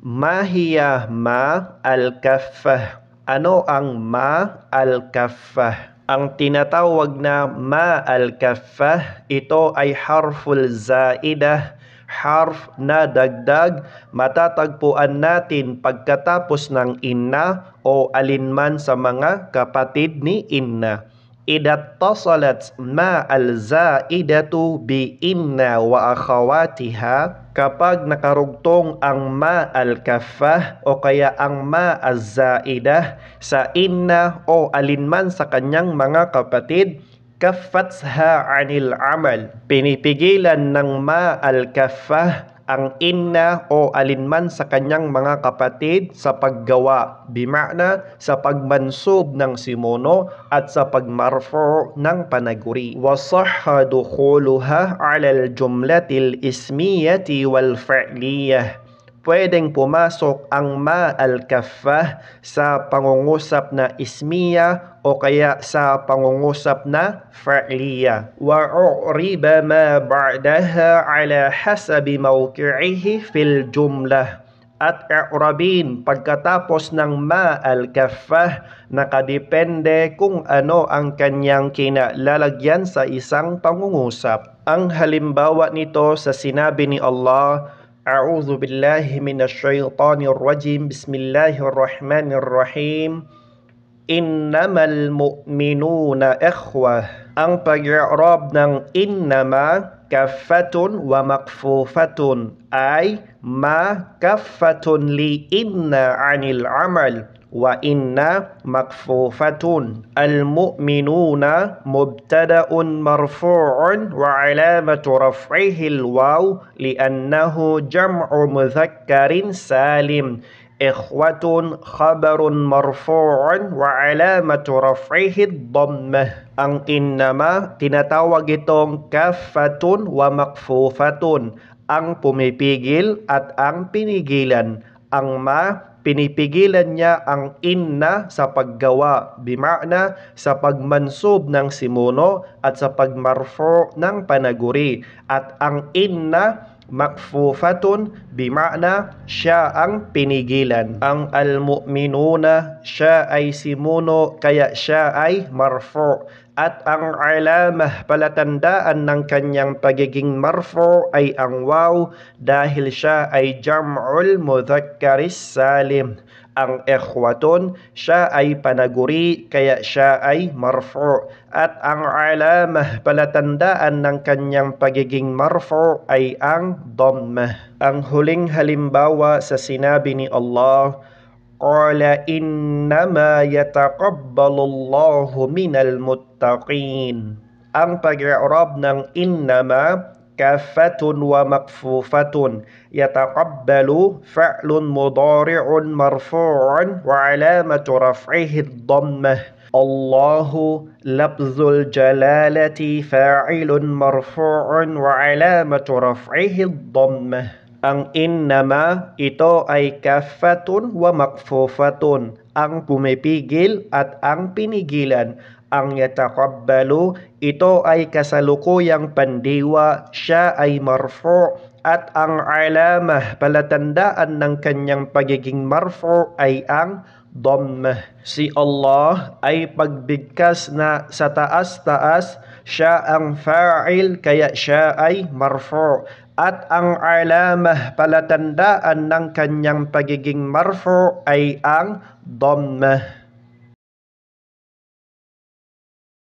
Ma hiya ma al-kaffah? Ano ang ma al-kaffah? Ang tinatawag na ma al-kaffah, ito ay harful zaidah, harf na dagdag, matatagpuan natin pagkatapos ng inna o alinman sa mga kapatid ni inna. Idha tasalat ma al-zaidatu bi inna wa akhawatiha, kapag nakarugtong ang ma al-kaffah o kaya ang ma az-zaidah sa inna o alinman sa kanyang mga kapatid, kaffatha anil amal, pinipigilan ng ma al-kaffah ang inna o alinman sa kanyang mga kapatid sa paggawa, bima'na sa pagmansub ng simono at sa pagmarfu ng panaguri. Wasahha dukhuluha ala al-jumlatil ismiyati wal fa'liyah. Pwedeng pumasok ang ma al-kaffah sa pangungusap na ismiya o kaya sa pangungusap na fa'liya. Wa u'riba ma ba'daha ala hasabi mawqi'ihi fil jumlah. At i'rabin pagkatapos ng ma al-kaffah, nakadepende kung ano ang kanyang kinalalagyan sa isang pangungusap. Ang halimbawa nito sa sinabi ni Allah, A'udzu billahi minasy syaithanir rajim. Bismillahirrahmanirrahim. Innamal mu'minuna ikhwah. Ang pag-i'rab ng innama, kaffatun wa makfufatun, ay ma kaffatun li inna anil amal wa inna makfufatun. Al-mu'minuna mubtada'un marfu'un wa alamatu raf'ihi al-waw li'annahu jam'u mudhakkarin salim. Ikhwatun khabarun marfu'un wa alamatu raf'ihi ad-dhammah. Ang innama, tinatawag itong kaffatun wa makfufatun, ang pumipigil at ang pinigilan. Ang ma, pinipigilan niya ang inna sa paggawa, bima'na sa pagmansub ng simuno at sa pagmarfu ng panaguri. At ang inna, makfufatun, bima'na siya ang pinigilan. Ang al-mu'minuna, siya ay simuno kaya siya ay marfu. At ang alamah, palatandaan ng kanyang pagiging marfu ay ang waw dahil siya ay jam'ul mudhakkaris salim. Ang ikhwatun, siya ay panaguri kaya siya ay marfu. At ang alamah, palatandaan ng kanyang pagiging marfu ay ang dhammah. Ang huling halimbawa sa sinabi ni Allah, Qala innama yataqabbalu Allahu minal muttaqin. Ang pag-i'rab ng innama, kaffatun wa makfufatun. Yataqabbalu fa'lun mudari'un marfu'un wa alamatu raf'ihi ad-dhammah. Allahu lafzul jalalati fa'ilun marfu'un wa alamatu raf'ihi ad-dhammah. Ang innama, ito ay kaffatun wa makfufatun, ang pumipigil at ang pinigilan. Ang yataqabbalu, ito ay kasalukuyang pandiwa, siya ay marfu. At ang alamah, palatandaan ng kanyang pagiging marfu ay ang dhammah. Si Allah ay pagbigkas na sa taas-taas, siya ang fa'il kaya siya ay marfu. At ang alamah, palatandaan ng kanyang pagiging marfu ay ang dhammah.